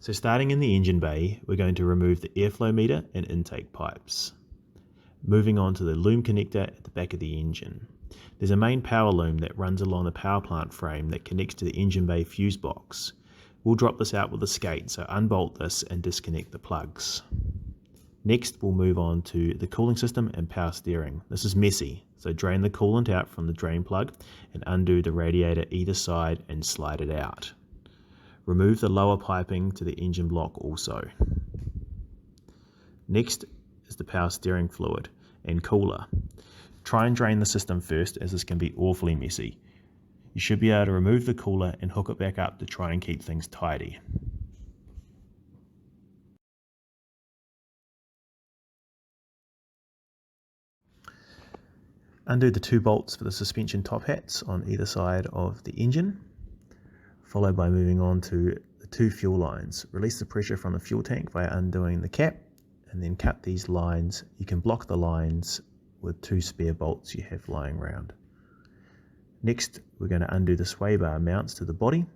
So starting in the engine bay, we're going to remove the airflow meter and intake pipes. Moving on to the loom connector at the back of the engine. There's a main power loom that runs along the power plant frame that connects to the engine bay fuse box. We'll drop this out with a skate, so unbolt this and disconnect the plugs. Next, we'll move on to the cooling system and power steering. This is messy, so drain the coolant out from the drain plug and undo the radiator either side and slide it out. Remove the lower piping to the engine block also. Next is the power steering fluid and cooler. Try and drain the system first, as this can be awfully messy. You should be able to remove the cooler and hook it back up to try and keep things tidy. Undo the 2 bolts for the suspension top hats on either side of the engine, followed by moving on to the 2 fuel lines. Release the pressure from the fuel tank by undoing the cap and then cut these lines. You can block the lines with 2 spare bolts you have lying around. Next, we're going to undo the sway bar mounts to the body.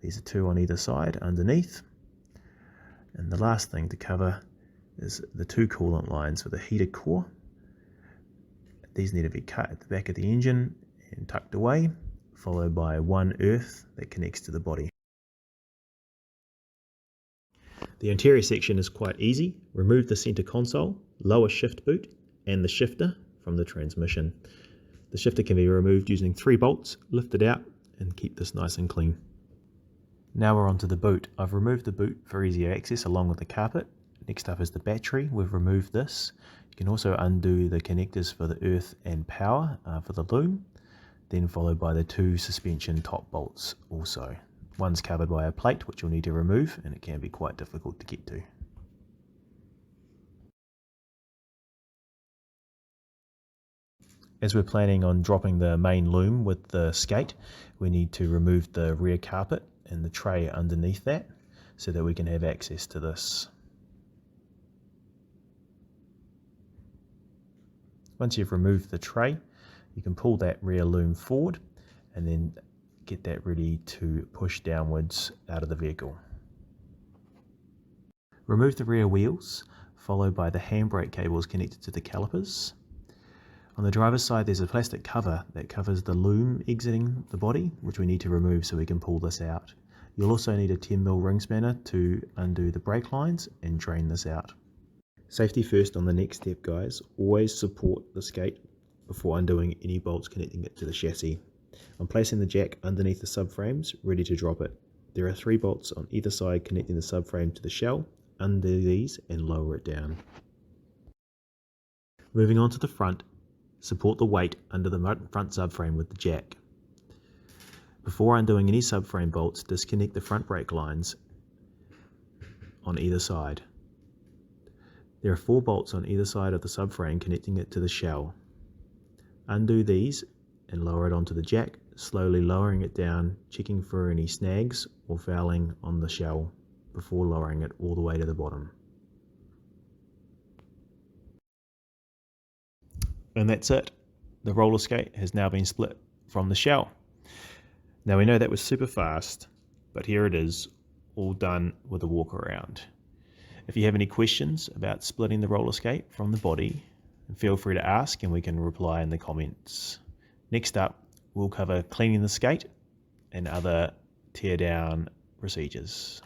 These are 2 on either side underneath. And the last thing to cover is the 2 coolant lines for the heater core. These need to be cut at the back of the engine and tucked away, followed by 1 earth that connects to the body. The interior section is quite easy. Remove the center console, lower shift boot and the shifter from the transmission. The shifter can be removed using 3 bolts, lift it out and keep this nice and clean. Now we're onto the boot. I've removed the boot for easier access along with the carpet. Next up is the battery. We've removed this. You can also undo the connectors for the earth and power for the loom, then followed by the 2 suspension top bolts also. One's covered by a plate which you'll need to remove, and it can be quite difficult to get to. As we're planning on dropping the main loom with the skate, we need to remove the rear carpet and the tray underneath that so that we can have access to this. Once you've removed the tray, you can pull that rear loom forward and then get that ready to push downwards out of the vehicle. Remove the rear wheels, followed by the handbrake cables connected to the calipers. On the driver's side, there's a plastic cover that covers the loom exiting the body, which we need to remove so we can pull this out. You'll also need a 10mm ring spanner to undo the brake lines and drain this out. Safety first on the next step, guys. Always support the skate before undoing any bolts connecting it to the chassis. I'm placing the jack underneath the subframes, ready to drop it. There are 3 bolts on either side connecting the subframe to the shell. Undo these and lower it down. Moving on to the front, support the weight under the front subframe with the jack. Before undoing any subframe bolts, disconnect the front brake lines on either side. There are 4 bolts on either side of the subframe connecting it to the shell. Undo these and lower it onto the jack, slowly lowering it down, checking for any snags or fouling on the shell before lowering it all the way to the bottom. And that's it. The roller skate has now been split from the shell. Now we know that was super fast, but here it is, all done with a walk around. If you have any questions about splitting the roller skate from the body, feel free to ask and we can reply in the comments. Next up, we'll cover cleaning the skate and other tear down procedures.